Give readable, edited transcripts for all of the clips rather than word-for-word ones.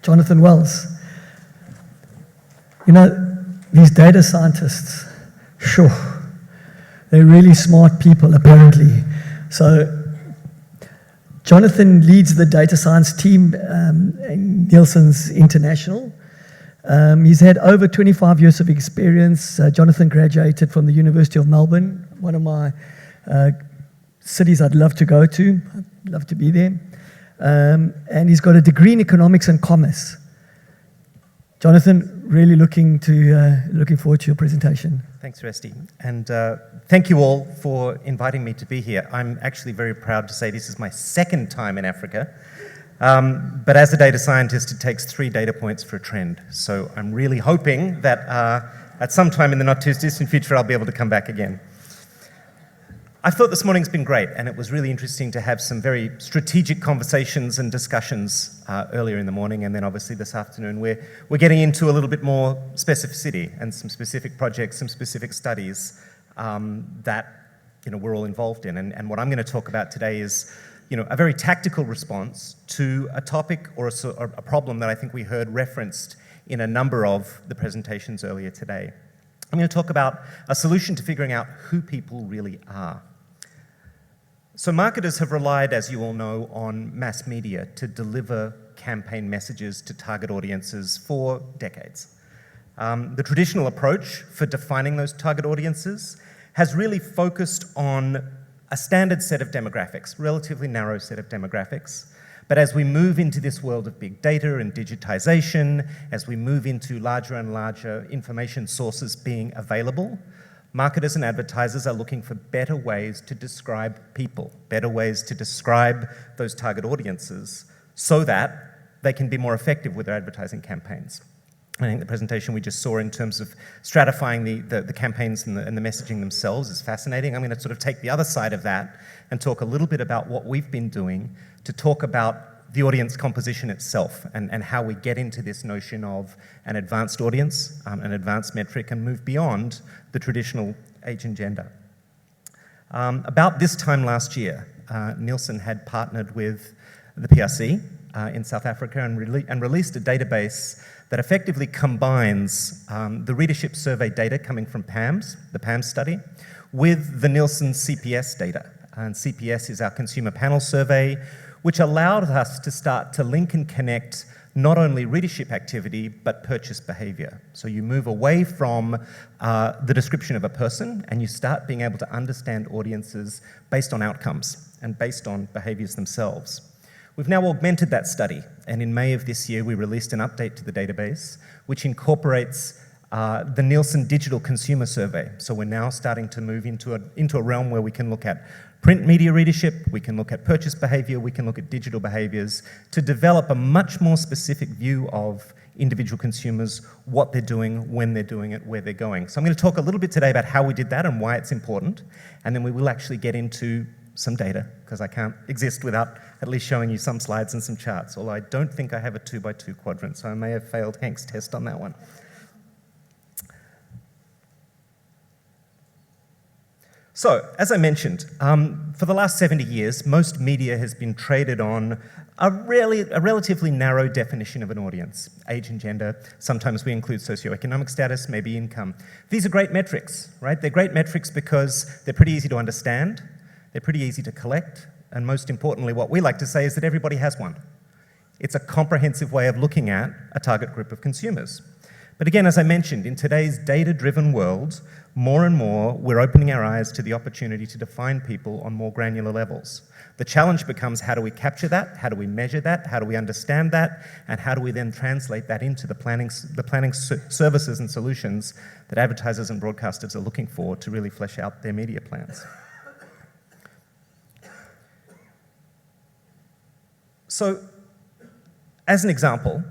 Jonathon Wells. You know, these data scientists, sure, they're really smart people, apparently. So Jonathon leads the data science team in Nielsen's International. He's had over 25 years of experience. Jonathon graduated from the University of Melbourne, one of my cities I'd love to go to. I'd love to be there. And he's got a degree in economics and commerce. Jonathon, really looking forward to your presentation. Thanks, Rusty. And thank you all for inviting me to be here. I'm actually very proud to say this is my second time in Africa. But as a data scientist, it takes 3 data points for a trend. So I'm really hoping that at some time in the not too distant future, I'll be able to come back again. I thought this morning's been great, and it was really interesting to have some very strategic conversations and discussions earlier in the morning, and then obviously this afternoon we're getting into a little bit more specificity and some specific projects, some specific studies that we're all involved in. And what I'm going to talk about today is a very tactical response to a topic or a problem that I think we heard referenced in a number of the presentations earlier today. I'm going to talk about a solution to figuring out who people really are. So marketers have relied, as you all know, on mass media to deliver campaign messages to target audiences for decades. The traditional approach for defining those target audiences has really focused on a standard set of demographics, relatively narrow set of demographics. But as we move into this world of big data and digitization, as we move into larger and larger information sources being available, marketers and advertisers are looking for better ways to describe people, better ways to describe those target audiences so that they can be more effective with their advertising campaigns. I think the presentation we just saw in terms of stratifying the campaigns and the messaging themselves is fascinating. I'm going to sort of take the other side of that and talk a little bit about what we've been doing to talk about the audience composition itself and how we get into this notion of an advanced audience, an advanced metric, and move beyond the traditional age and gender. About this time last year, Nielsen had partnered with the PRC in South Africa and released a database that effectively combines the readership survey data coming from the PAMS study, with the Nielsen CPS data. And CPS is our consumer panel survey, which allowed us to start to link and connect not only readership activity, but purchase behavior. So you move away from the description of a person, and you start being able to understand audiences based on outcomes and based on behaviors themselves. We've now augmented that study, and in May of this year, we released an update to the database, which incorporates the Nielsen Digital Consumer Survey. So we're now starting to move into a realm where we can look at print media readership, we can look at purchase behavior, we can look at digital behaviors to develop a much more specific view of individual consumers, what they're doing, when they're doing it, where they're going. So I'm going to talk a little bit today about how we did that and why it's important, and then we will actually get into some data, because I can't exist without at least showing you some slides and some charts, although I don't think I have a 2x2 quadrant, so I may have failed Hank's test on that one. So, as I mentioned, for the last 70 years, most media has been traded on a relatively narrow definition of an audience, age and gender. Sometimes we include socioeconomic status, maybe income. These are great metrics, right? They're great metrics because they're pretty easy to understand, they're pretty easy to collect, and most importantly, what we like to say is that everybody has one. It's a comprehensive way of looking at a target group of consumers. But again, as I mentioned, in today's data-driven world, more and more, we're opening our eyes to the opportunity to define people on more granular levels. The challenge becomes, how do we capture that? How do we measure that? How do we understand that? And how do we then translate that into the planning services and solutions that advertisers and broadcasters are looking for to really flesh out their media plans? So, as an example,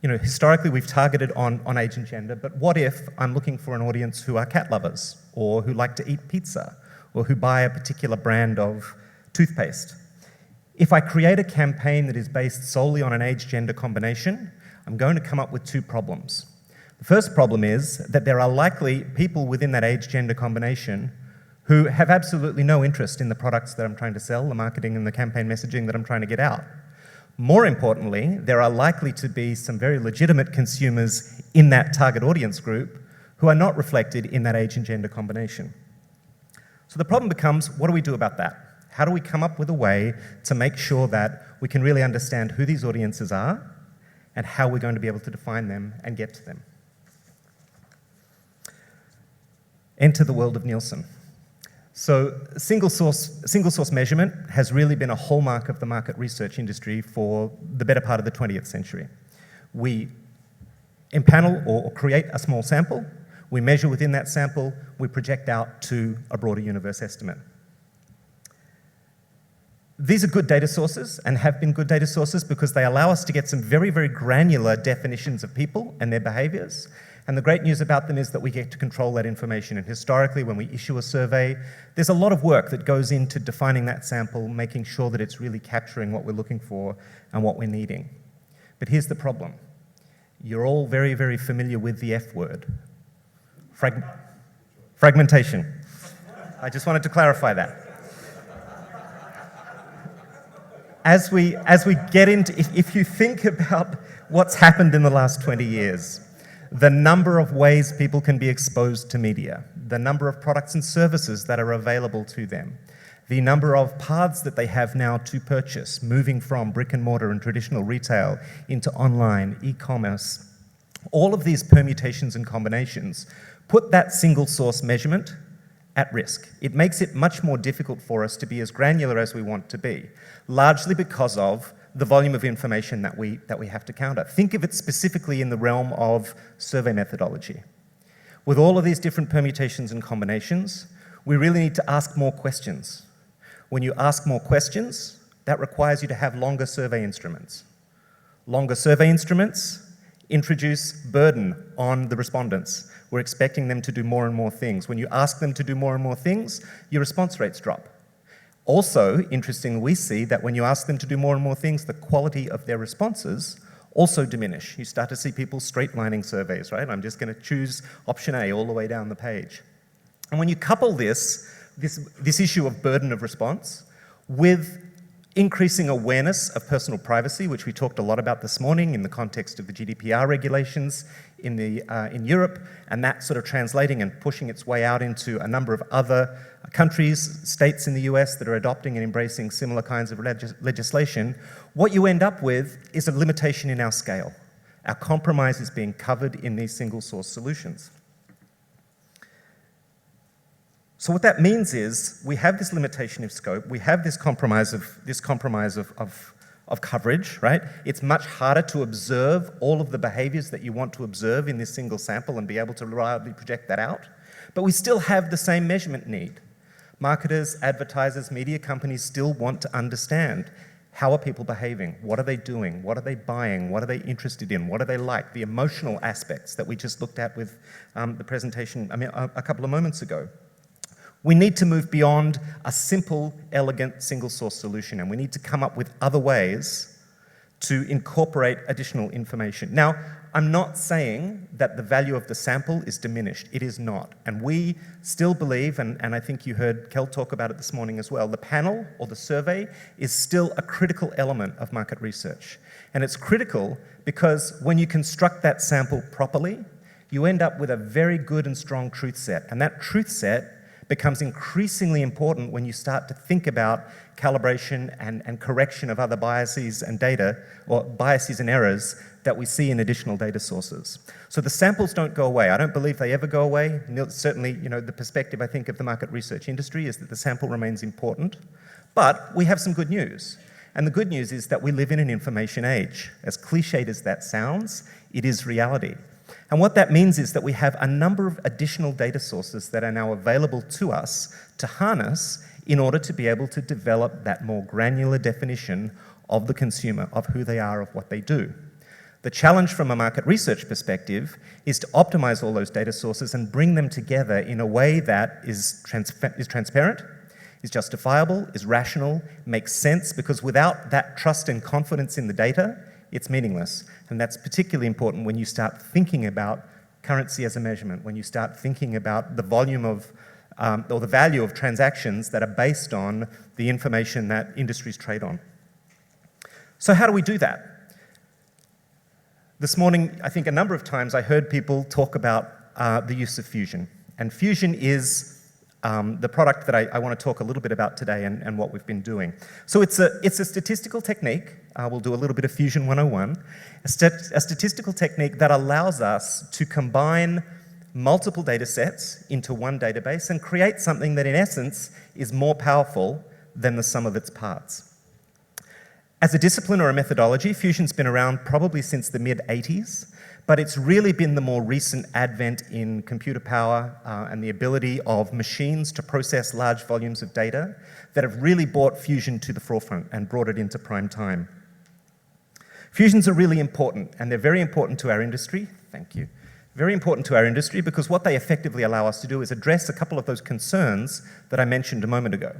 historically we've targeted on age and gender, but what if I'm looking for an audience who are cat lovers, or who like to eat pizza, or who buy a particular brand of toothpaste? If I create a campaign that is based solely on an age-gender combination, I'm going to come up with 2 problems. The first problem is that there are likely people within that age-gender combination who have absolutely no interest in the products that I'm trying to sell, the marketing and the campaign messaging that I'm trying to get out. More importantly, there are likely to be some very legitimate consumers in that target audience group who are not reflected in that age and gender combination. So the problem becomes, what do we do about that? How do we come up with a way to make sure that we can really understand who these audiences are and how we're going to be able to define them and get to them? Enter the world of Nielsen. So single source measurement has really been a hallmark of the market research industry for the better part of the 20th century. We empanel or create a small sample, we measure within that sample, we project out to a broader universe estimate. These are good data sources and have been good data sources because they allow us to get some very, very granular definitions of people and their behaviours. And the great news about them is that we get to control that information. And historically, when we issue a survey, there's a lot of work that goes into defining that sample, making sure that it's really capturing what we're looking for and what we're needing. But here's the problem. You're all very, very familiar with the F word. Fragmentation. I just wanted to clarify that. As we get into, if you think about what's happened in the last 20 years, the number of ways people can be exposed to media, the number of products and services that are available to them, the number of paths that they have now to purchase, moving from brick and mortar and traditional retail into online, e-commerce, all of these permutations and combinations put that single source measurement at risk. It makes it much more difficult for us to be as granular as we want to be, largely because of the volume of information that we have to counter. Think of it specifically in the realm of survey methodology. With all of these different permutations and combinations, we really need to ask more questions. When you ask more questions, that requires you to have longer survey instruments. Longer survey instruments introduce burden on the respondents. We're expecting them to do more and more things. When you ask them to do more and more things, your response rates drop. Also, interestingly, we see that when you ask them to do more and more things, the quality of their responses also diminish. You start to see people straightlining surveys, right? I'm just going to choose option A all the way down the page. And when you couple this issue of burden of response with increasing awareness of personal privacy, which we talked a lot about this morning in the context of the GDPR regulations in Europe, and that sort of translating and pushing its way out into a number of other countries, states in the US that are adopting and embracing similar kinds of legislation, what you end up with is a limitation in our scale. Our compromise is being covered in these single source solutions. So what that means is we have this limitation of scope, we have this compromise of coverage, right? It's much harder to observe all of the behaviors that you want to observe in this single sample and be able to reliably project that out. But we still have the same measurement need. Marketers, advertisers, media companies still want to understand how are people behaving, what are they doing, what are they buying, what are they interested in, what do they like, the emotional aspects that we just looked at with the presentation a couple of moments ago. We need to move beyond a simple, elegant, single source solution, and we need to come up with other ways to incorporate additional information. Now, I'm not saying that the value of the sample is diminished. It is not. And we still believe, and I think you heard Kel talk about it this morning as well, the panel or the survey is still a critical element of market research. And it's critical because when you construct that sample properly, you end up with a very good and strong truth set. And that truth set becomes increasingly important when you start to think about calibration and correction of other biases and data, or biases and errors that we see in additional data sources. So the samples don't go away. I don't believe they ever go away. Certainly, the perspective, I think, of the market research industry is that the sample remains important. But we have some good news. And the good news is that we live in an information age. As cliched as that sounds, it is reality. And what that means is that we have a number of additional data sources that are now available to us to harness in order to be able to develop that more granular definition of the consumer, of who they are, of what they do. The challenge from a market research perspective is to optimize all those data sources and bring them together in a way that is transparent, is justifiable, is rational, makes sense, because without that trust and confidence in the data, it's meaningless. And that's particularly important when you start thinking about currency as a measurement, when you start thinking about the volume of, or the value of transactions that are based on the information that industries trade on. So how do we do that? This morning, I think a number of times I heard people talk about the use of Fusion. And Fusion is the product that I want to talk a little bit about today and what we've been doing. So it's a statistical technique. We'll do a little bit of Fusion 101. A statistical technique that allows us to combine multiple data sets into one database and create something that in essence is more powerful than the sum of its parts. As a discipline or a methodology, Fusion's been around probably since the mid-80s, but it's really been the more recent advent in computer power and the ability of machines to process large volumes of data that have really brought Fusion to the forefront and brought it into prime time. Fusions are really important, and they're very important to our industry. Thank you. Very important to our industry because what they effectively allow us to do is address a couple of those concerns that I mentioned a moment ago.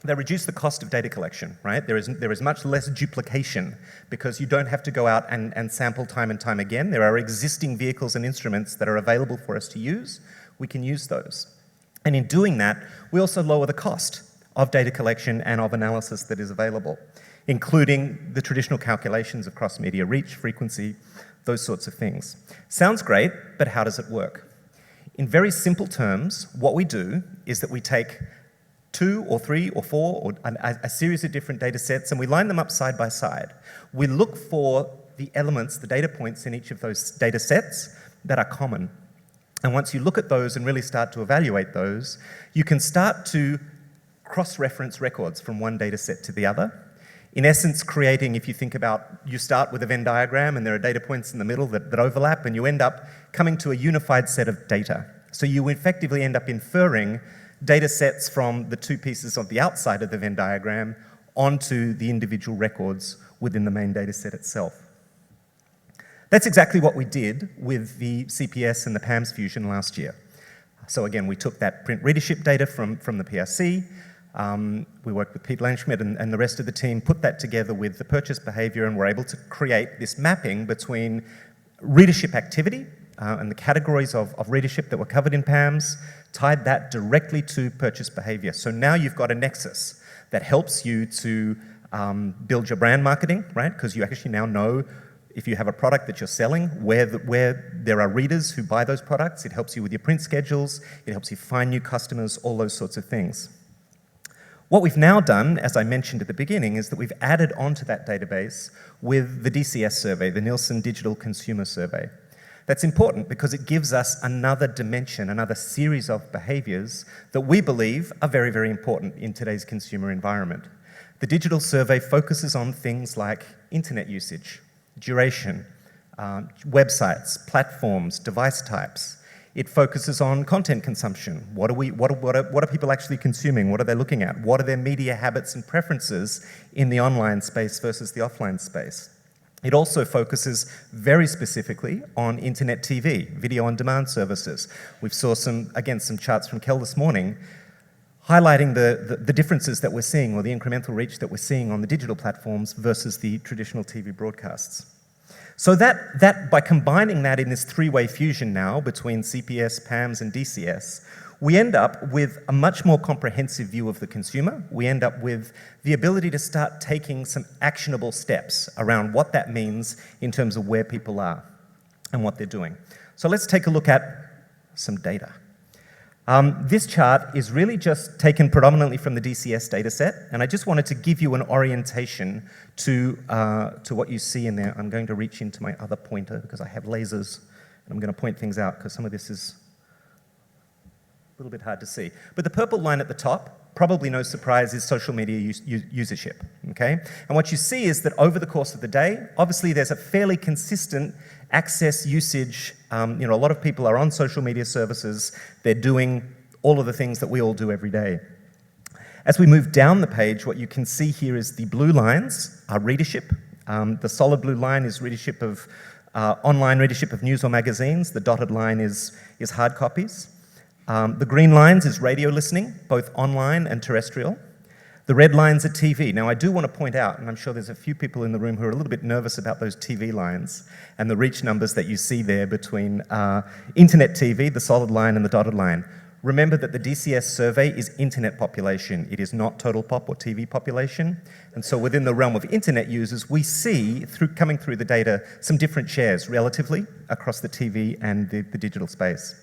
They reduce the cost of data collection, right? There is much less duplication because you don't have to go out and sample time and time again. There are existing vehicles and instruments that are available for us to use. We can use those. And in doing that, we also lower the cost of data collection and of analysis that is available, including the traditional calculations of cross-media reach, frequency, those sorts of things. Sounds great, but how does it work? In very simple terms, what we do is that we take 2 or 3 or 4 or a series of different data sets and we line them up side by side. We look for the elements, the data points in each of those data sets that are common. And once you look at those and really start to evaluate those, you can start to cross-reference records from one data set to the other. In essence, creating, if you think about, you start with a Venn diagram and there are data points in the middle that overlap and you end up coming to a unified set of data. So you effectively end up inferring data sets from the 2 pieces on the outside of the Venn diagram onto the individual records within the main data set itself. That's exactly what we did with the CPS and the PAMS Fusion last year. So again, we took that print readership data from the PRC. We worked with Pete Langschmidt and the rest of the team, put that together with the purchase behavior, and were able to create this mapping between readership activity and the categories of readership that were covered in PAMS, tied that directly to purchase behavior. So now you've got a nexus that helps you to build your brand marketing, right? Because you actually now know if you have a product that you're selling, where there are readers who buy those products. It helps you with your print schedules. It helps you find new customers, all those sorts of things. What we've now done, as I mentioned at the beginning, is that we've added onto that database with the DCS survey, the Nielsen Digital Consumer Survey. That's important because it gives us another dimension, another series of behaviors that we believe are very, very important in today's consumer environment. The digital survey focuses on things like internet usage, duration, websites, platforms, device types. It focuses on content consumption. What are people actually consuming? What are they looking at? What are their media habits and preferences in the online space versus the offline space? It also focuses very specifically on internet TV, video on demand services. We saw some charts from Kel this morning highlighting the differences that we're seeing, or the incremental reach that we're seeing on the digital platforms versus the traditional TV broadcasts. So that by combining that in this 3-way fusion now between CPS, PAMS, and DCS, we end up with a much more comprehensive view of the consumer. We end up with the ability to start taking some actionable steps around what that means in terms of where people are and what they're doing. So let's take a look at some data. This chart is really just taken predominantly from the DCS data set, and I just wanted to give you an orientation to what you see in there. I'm going to reach into my other pointer because I have lasers, and I'm going to point things out because some of this is a little bit hard to see. But the purple line at the top, probably no surprise, is social media usership, okay? And what you see is that over the course of the day, obviously there's a fairly consistent access usage. A lot of people are on social media services. They're doing all of the things that we all do every day. As we move down the page, what you can see here is the blue lines are readership. The solid blue line is readership of online readership of news or magazines. The dotted line is hard copies. The green lines is radio listening, both online and terrestrial. The red lines are TV. Now, I do want to point out, and I'm sure there's a few people in the room who are a little bit nervous about those TV lines and the reach numbers that you see there between internet TV, the solid line, and the dotted line. Remember that the DCS survey is internet population. It is not total pop or TV population. And so within the realm of internet users, we see, coming through the data, some different shares relatively across the TV and the digital space.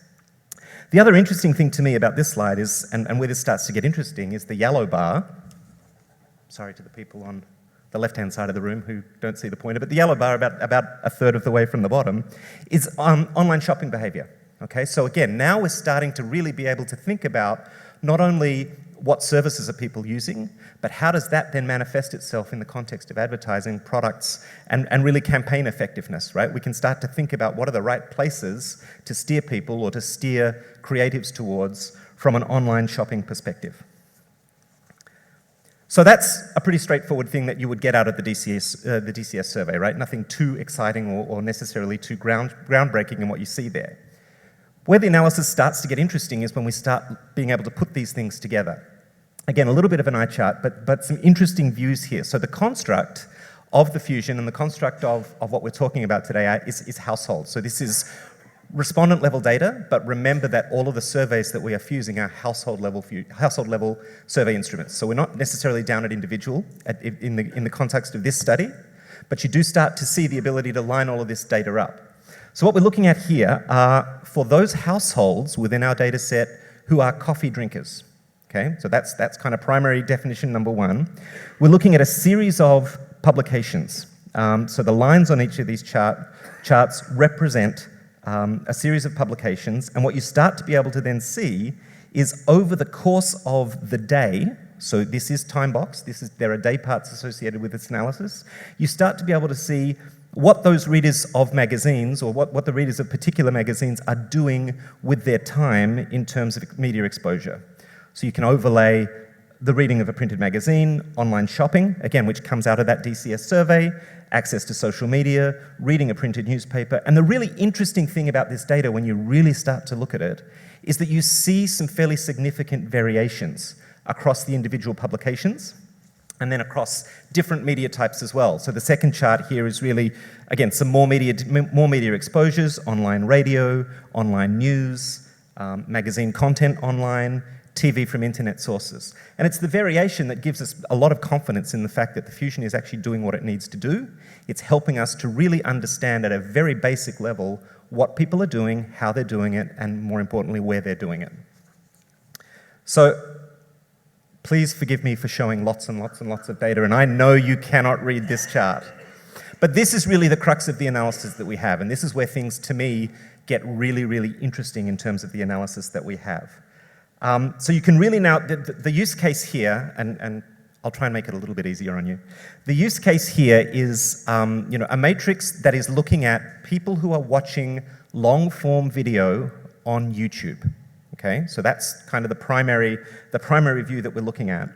The other interesting thing to me about this slide is, and where this starts to get interesting, is the yellow bar. Sorry to the people on the left-hand side of the room who don't see the pointer, but the yellow bar, about a third of the way from the bottom, is online shopping behavior. Okay, so again, now we're starting to really be able to think about not only what services are people using, but how does that then manifest itself in the context of advertising, products, and really campaign effectiveness, right? We can start to think about what are the right places to steer people or to steer creatives towards from an online shopping perspective. So that's a pretty straightforward thing that you would get out of the DCS survey, right? Nothing too exciting or necessarily too groundbreaking in what you see there. Where the analysis starts to get interesting is when we start being able to put these things together. Again, a little bit of an eye chart, but some interesting views here. So the construct of the fusion and the construct of what we're talking about today is household. So this is respondent level data, but remember that all of the surveys that we are fusing are household level survey instruments. So we're not necessarily down at individual in the context of this study, but you do start to see the ability to line all of this data up. So what we're looking at here are for those households within our data set who are coffee drinkers. Okay, so that's kind of primary definition number one. We're looking at a series of publications. So the lines on each of these charts represent a series of publications, and what you start to be able to then see is over the course of the day, so this is time box, there are day parts associated with this analysis, you start to be able to see what those readers of magazines or what the readers of particular magazines are doing with their time in terms of media exposure. So you can overlay the reading of a printed magazine, online shopping, again, which comes out of that DCS survey, access to social media, reading a printed newspaper. And the really interesting thing about this data when you really start to look at it is that you see some fairly significant variations across the individual publications and then across different media types as well. So the second chart here is really, again, some more media exposures, online radio, online news, magazine content online, TV from internet sources. And it's the variation that gives us a lot of confidence in the fact that the fusion is actually doing what it needs to do. It's helping us to really understand at a very basic level what people are doing, how they're doing it, and more importantly, where they're doing it. So please forgive me for showing lots and lots and lots of data, and I know you cannot read this chart. But this is really the crux of the analysis that we have, and this is where things, to me, get really, really interesting in terms of the analysis that we have. So you can really now, the use case here, and I'll try and make it a little bit easier on you. The use case here is a matrix that is looking at people who are watching long-form video on YouTube. Okay, so that's kind of the primary view that we're looking at.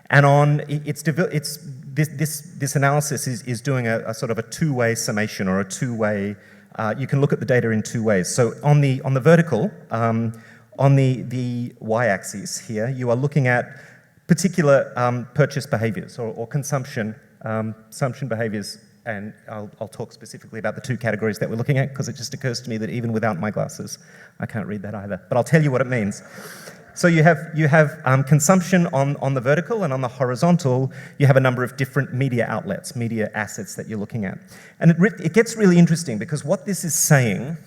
And this analysis is doing a sort of a two-way summation or a two-way. You can look at the data in two ways. So on the vertical. On the y-axis here, you are looking at particular purchase behaviors or consumption behaviors, and I'll talk specifically about the two categories that we're looking at because it just occurs to me that even without my glasses, I can't read that either. But I'll tell you what it means. So you have consumption on the vertical, and on the horizontal, you have a number of different media outlets, media assets that you're looking at. And it gets really interesting because what this is saying, I'm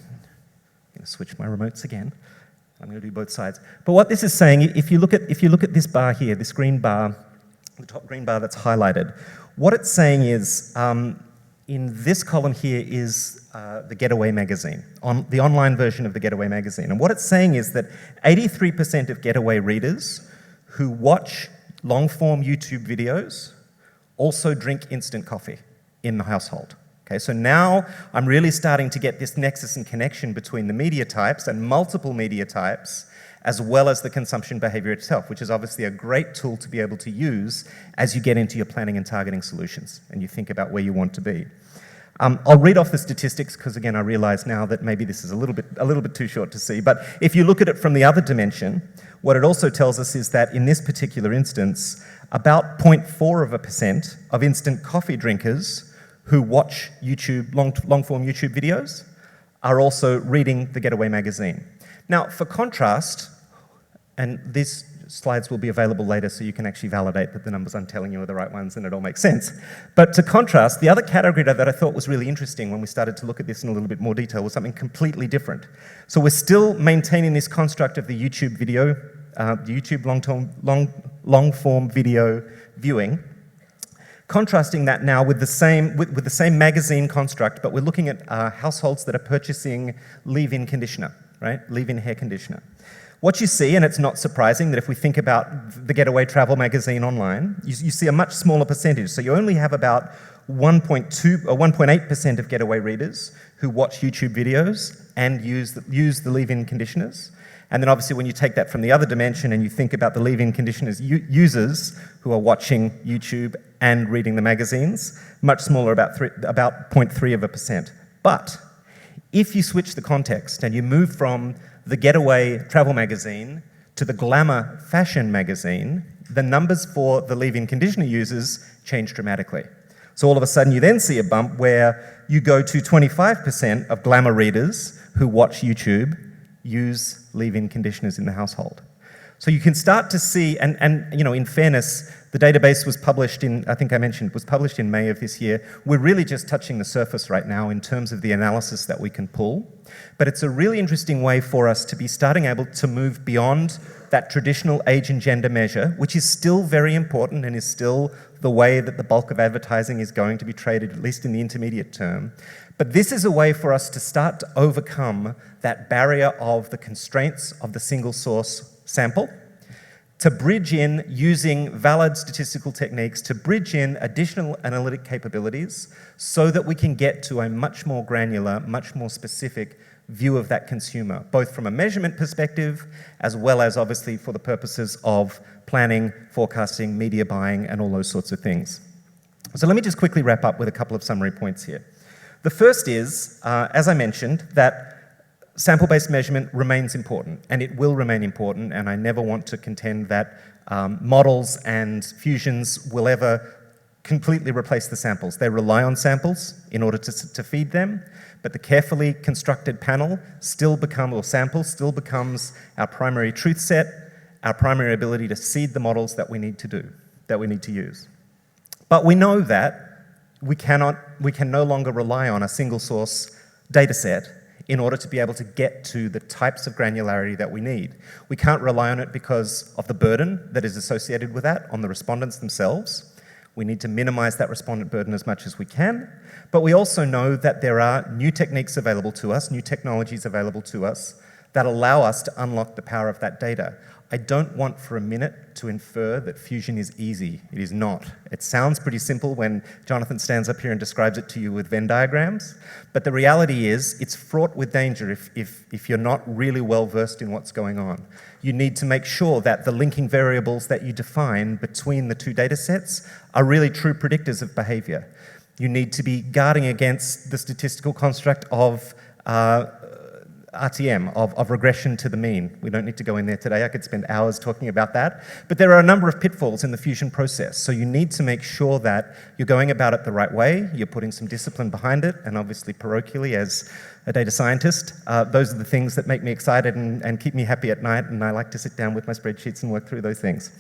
going to switch my remotes again. I'm going to do both sides. But what this is saying, if you look at this bar here, this green bar, the top green bar that's highlighted, what it's saying is, in this column here is the Getaway magazine, the online version of the Getaway magazine. And what it's saying is that 83% of Getaway readers who watch long-form YouTube videos also drink instant coffee in the household. Okay, so now I'm really starting to get this nexus and connection between the media types and multiple media types, as well as the consumption behavior itself, which is obviously a great tool to be able to use as you get into your planning and targeting solutions and you think about where you want to be. I'll read off the statistics because, again, I realize now that maybe this is a little bit too short to see. But if you look at it from the other dimension, what it also tells us is that in this particular instance, about 0.4% of instant coffee drinkers who watch YouTube, long-form YouTube videos are also reading the Getaway magazine. Now, for contrast, And these slides will be available later so you can actually validate that the numbers I'm telling you are the right ones and it all makes sense. But to contrast, the other category that I thought was really interesting when we started to look at this in a little bit more detail was something completely different. So we're still maintaining this construct of the YouTube video, the YouTube long-form video viewing, contrasting that now with the same magazine construct, but we're looking at households that are purchasing leave-in conditioner, right? Leave-in hair conditioner. What you see, and it's not surprising that if we think about the Getaway Travel magazine online, you see a much smaller percentage. So you only have about 1.2 or 1.8% of Getaway readers who watch YouTube videos and use the leave-in conditioners. And then obviously when you take that from the other dimension and you think about the leave-in conditioners users who are watching YouTube and reading the magazines, much smaller, about 0.3%. But if you switch the context and you move from the Getaway Travel magazine to the Glamour Fashion magazine, the numbers for the leave-in conditioner users change dramatically. So all of a sudden you then see a bump where you go to 25% of Glamour readers who watch YouTube use leave-in conditioners in the household. So you can start to see, and you know, in fairness, the database was published in, I think I mentioned, was published in May of this year. We're really just touching the surface right now in terms of the analysis that we can pull. But it's a really interesting way for us to be starting able to move beyond that traditional age and gender measure, which is still very important and is still the way that the bulk of advertising is going to be traded, at least in the intermediate term. But this is a way for us to start to overcome that barrier of the constraints of the single source sample, to bridge in using valid statistical techniques, to bridge in additional analytic capabilities so that we can get to a much more granular, much more specific view of that consumer, both from a measurement perspective, as well as obviously for the purposes of planning, forecasting, media buying, and all those sorts of things. So let me just quickly wrap up with a couple of summary points here. The first is, as I mentioned, that sample-based measurement remains important, and it will remain important, and I never want to contend that models and fusions will ever completely replace the samples. They rely on samples in order to feed them, but the carefully constructed panel sample still becomes our primary truth set, our primary ability to seed the models that we need to use. But we know that we can no longer rely on a single source data set in order to be able to get to the types of granularity that we need. We can't rely on it because of the burden that is associated with that on the respondents themselves. We need to minimize that respondent burden as much as we can, but we also know that there are new techniques available to us, new technologies available to us that allow us to unlock the power of that data. I don't want for a minute to infer that fusion is easy. It is not. It sounds pretty simple when Jonathon stands up here and describes it to you with Venn diagrams, but the reality is it's fraught with danger if you're not really well versed in what's going on. You need to make sure that the linking variables that you define between the two data sets are really true predictors of behavior. You need to be guarding against the statistical construct of RTM, of regression to the mean. We don't need to go in there today. I could spend hours talking about that. But there are a number of pitfalls in the fusion process. So you need to make sure that you're going about it the right way, you're putting some discipline behind it, and obviously parochially as a data scientist, those are the things that make me excited and keep me happy at night, and I like to sit down with my spreadsheets and work through those things.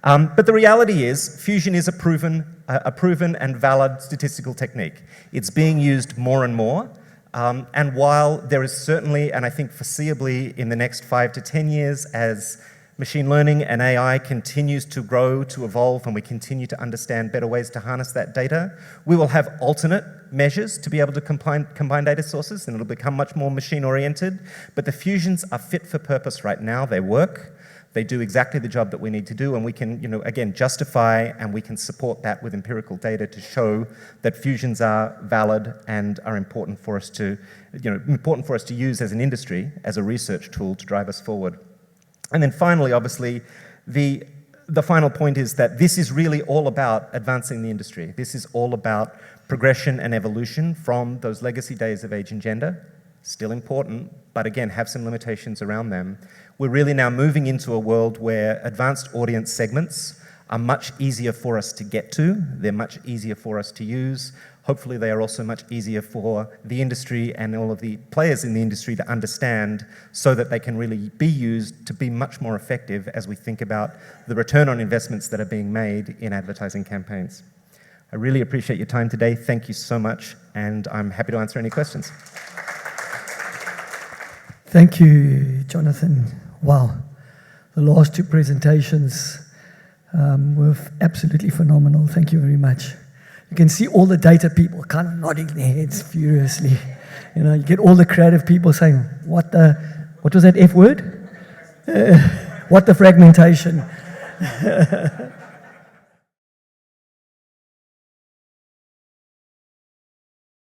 But the reality is, fusion is a proven and valid statistical technique. It's being used more and more. And while there is certainly, and I think foreseeably in the next 5 to 10 years, as machine learning and AI continues to grow, to evolve, and we continue to understand better ways to harness that data, we will have alternate measures to be able to combine data sources, and it'll become much more machine-oriented. But the fusions are fit for purpose right now. They work. They do exactly the job that we need to do, and we can, again, justify and we can support that with empirical data to show that fusions are valid and are important for us to, use as an industry, as a research tool to drive us forward. And then finally, obviously, the final point is that this is really all about advancing the industry. This is all about progression and evolution from those legacy days of age and gender. Still important, but again, have some limitations around them. We're really now moving into a world where advanced audience segments are much easier for us to get to. They're much easier for us to use. Hopefully they are also much easier for the industry and all of the players in the industry to understand, so that they can really be used to be much more effective as we think about the return on investments that are being made in advertising campaigns. I really appreciate your time today. Thank you so much, and I'm happy to answer any questions. Thank you, Jonathon. Wow, the last two presentations were absolutely phenomenal. Thank you very much. You can see all the data people kind of nodding their heads furiously. You know, you get all the creative people saying, what was that F word? What the fragmentation?